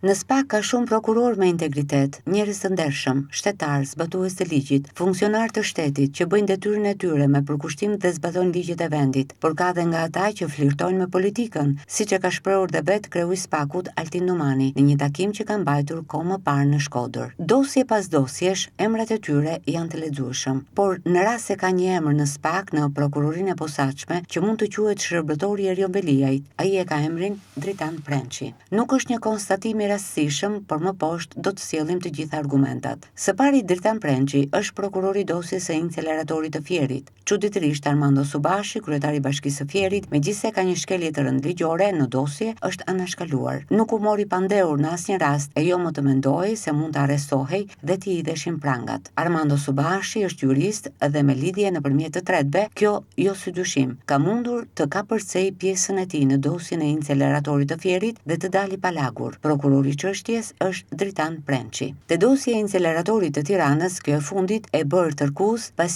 Në SPAK ka shumë prokuror me integritet, njerëz të ndershëm, shtetar, zbatues të ligjit, funksionar të shtetit që bëjnë detyrën e tyre me përkushtim dhe zbatojnë ligjet e vendit, por ka dhe nga ata që flirtojnë me politikën, siç e ka shprehur dhe vetë kreu i SPAK-ut Altin Numani në një takim që ka mbajtur kohë më parë në Shkodër. Dosje pas dosjesh, emrat e tyre janë të lexueshëm, por në rast se ka një emër në SPAK në prokurorinë e posaçme që mund të quhet shërbëtori Erion Veliajt, ai e ka emrin Dritan Prençi. Nuk është një konstatim i rastësishëm, por më poshtë do të sjellim të gjitha argumentat. Së pari, Dritan Prençi është prokurori i dosjes së inceleratorit të Fierit. Çuditërisht, Armando Subashi, kryetari i Bashkisë së Fierit, megjithëse ka një shkelje të rëndë ligjore në dosje, është anashkaluar. Nuk u mori pandehur në asnjë rast e jo më të mendohej se mund të arrestohej dhe t'i hidheshin prangat. Armando Subashi është jurist dhe me lidhje nëpërmjet të tretëve, kjo jo si dyshim, ka mundur të kapërcej pjesën e tij në dosjen e inceleratorit të Fierit dhe të dali pa lagur. Prokurori i çështjes është Dritan Prençi. Te dosja e inceleratorit të Tiranës, kjo e fundit e bërë tërkus pas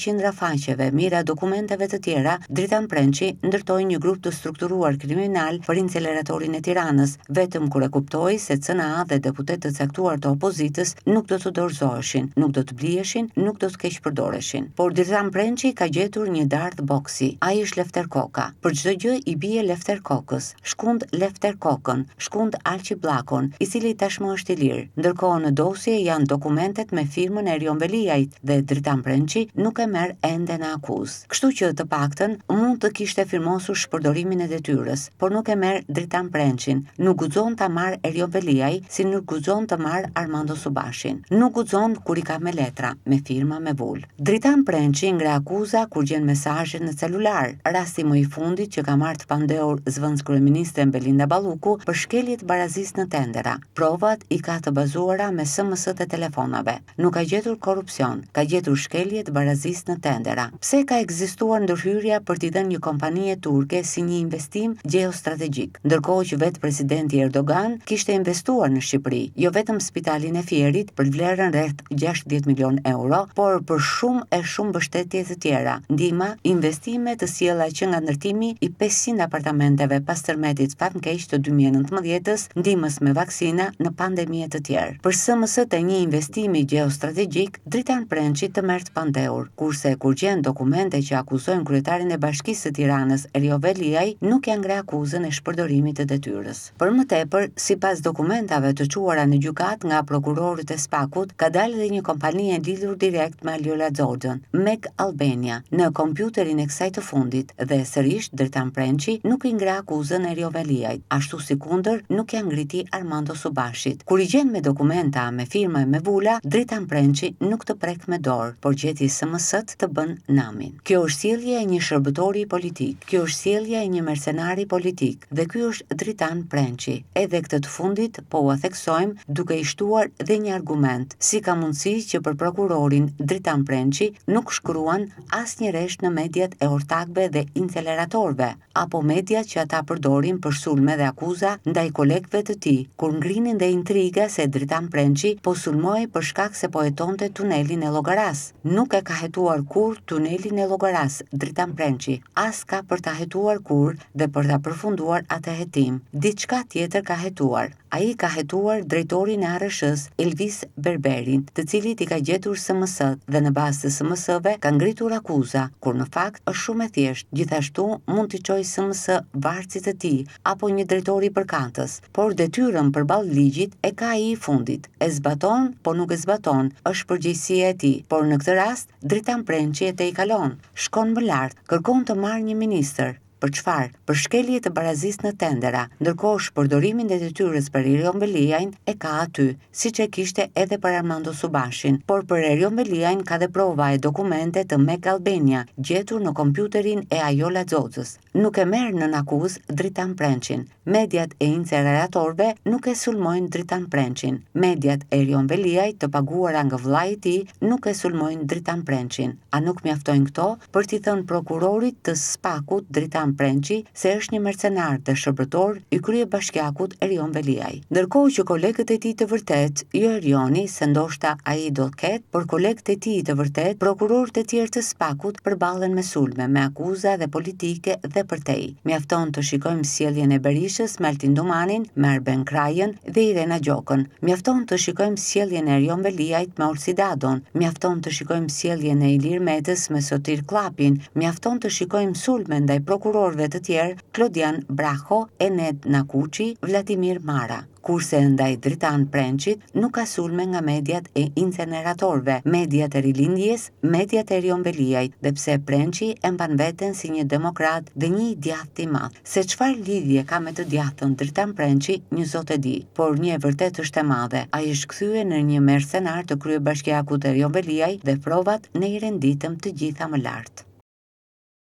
qindra faqeve, mira dokumenteve të tjera, Dritan Prençi ndërtoi një grup të strukturuar kriminal për inceleratorin e Tiranës, vetëm kur e kuptoi se CNA dhe deputet të caktuar të opozitës nuk do të dorëzoheshin, nuk do të bliheshin, nuk do të keqpërdoreshin. Por Dritan Prençi ka gjetur një dardh boksi. Ai është Lefter Koka. Për çdo gjë i bie Lefter Kokës. Shkund Lefter Kokën, shkund Alqi Bllakon, i cili tashmë është i lirë. Ndërkohë në dosje janë dokumentet me firmën e Erion Veliajt dhe Dritan Prençi nuk e merr ende në akuzë. Kështu që të paktën mund të kishte firmosur shpërdorimin e detyrës, por nuk e merr Dritan Prençin. Nuk guxon ta marr Erion Veliaj, si nuk guxon të marr Armando Subashin. Nuk guxon kur i ka me letra, me firma, me vull. Dritan Prençi ngre akuza kur gjen mesazhe në celular. Rasti më i fundit që ka marrë të pandehur zvendës kryeministre Belinda Balluku për shkeljet barazis në tendera. Provat i ka të bazuara me SMS-t e telefonave. Nuk ka gjetur korrupsion, ka gjetur shkeljet barazis në tendera. Pse ka ekzistuar ndërhyrja për t'i dhënë një kompanie turke si një investim gjeostrategjik, ndërkohë që vetë presidenti Erdogan kishte investuar në Shqipëri, jo vetëm spitalin e Fierit për vlerën rreth 60 milion euro, por për shumë mbështetje të tjera, ndihma, investime të sjella që nga ndërtimi i 500 apartamenteve pas tërmetit fatkeq të 2019-s, ndihmës me vaksina në pandemie të tjerë. Për SMS-t e një investimi gjeostrategjik, Dritan Prençi të merr të pandehur, kurse kur gjen dokumente që akuzojnë kryetarin e Bashkisë së Tiranës Erion Veliaj, nuk ja ngre akuzën e shpërdorimit të detyrës. Për më tepër, sipas dokumentave të quara në gjykat nga prokurorët e SPAK-ut, ka dalë edhe një kompani e lidhur direkt me Aljola Xoxhën, Meg Albania, në kompjuterin e kësaj të fundit dhe sërish Dritan Prençi nuk i ngre akuzën Erion Veliajt, ashtu si kundër nuk ja ngriti Armando Subashit. Kur i gjen me dokumenta, me firma e me vula, Dritan Prençi nuk të prek me dorë, por gjeti SMS-t të bën namin. Kjo është sjellja e një shërbëtori politik, kjo është sjellja e një mercenari politik dhe ky është Dritan Prençi. Edhe këtë të fundit po ua theksojmë duke i shtuar dhe një argument, si ka mundësi që për prokurorin Dritan Prençi nuk shkruan asnjë resht në mediat e ortakëve dhe inceleratorëve, apo mediat që ata përdorin për sulme dhe akuza ndaj kolegëve të tij, kur ngrinin dhe intriga se Dritan Prençi po sulmoi për shkak se po hetonte tunelin e Llogaras. Nuk e ka hetuar kur tunelin e Llogaras Dritan Prençi, as ka për ta hetuar kur dhe për ta përfunduar atë hetim. Diçka tjetër ka hetuar. Ai ka hetuar drejtorin e ARSH-s Elvis Berberin, të cilit i ka gjetur SMS-t dhe në bazë të SMS-ve ka ngritur akuza, kur në fakt është shumë e thjeshtë. Gjithashtu mund t'i çojë SMS varësit të tij apo një drejtori i përkatës, por detyrën përballë ligjit e ka ai i fundit. E zbaton, po nuk e zbaton, është përgjegjësia e tij. Por në këtë rast, Dritan Prençi e tejkalon, shkon më lart, kërkon të marrë një ministër. Për çfarë? Për shkelje të barazis në tendera, ndërkohë shpërdorimin e detyrës për Erion Veliajn e ka aty, siç e kishte edhe për Armando Subashin, por për Erion Veliajn ka dhe prova e dokumente të Meg Albania, gjetur në kompjuterin e Aljola Xoxhës. Nuk e merr nën akuzë Dritan Prençin. Mediat e inceleratorëve nuk e sulmojnë Dritan Prençin. Mediat e Erion Veliajt të paguara nga vllai i tij nuk e sulmojnë Dritan Prençin. A nuk mjaftojnë këto për t'i thënë prokurorit të SPAK-ut Dritan Prençi se është një mercenar dhe shërbëtor i kryebashkiakut Erion Veliaj. Ndërkohë që kolegët e tij të vërtet, jo Erioni, se ndoshta ai do të ketë, por kolegët e tij të vërtet, prokurorët e tjerë të SPAK-ut përballen me sulme, me akuza dhe politike dhe përtej. Mjafton të shikojmë sjelljen e Berishës Berishës me Altin Domanin, me Arben Krajën dhe Irena Gjokën. Mjafton të shikojmë sjelljen e Erion Veliajt me Olsi Dadon, mjafton të shikojmë sjelljen e Ilir Metës me Sotir Klapin, mjafton të shikojmë sulme ndaj prokurorëve të tjerë, Klodian Braho, Ened Nakuçi, Vladimir Mara. Kurse ndaj Dritan Prençit nuk ka sulme nga mediat e inceneratorëve, mediat e rilindjes, mediat e Erion Veliajt, dhe pse Prençi e mban veten si një demokrat dhe një i djathtë i madh. Se çfarë lidhje ka me të djathtën Dritan Prençi, një zot e di, por një e vërtet është e madhe. Ai është kthyer në një mercenar të kryebashkiakut Erion Veliaj dhe provat ne i renditëm të gjitha më lart.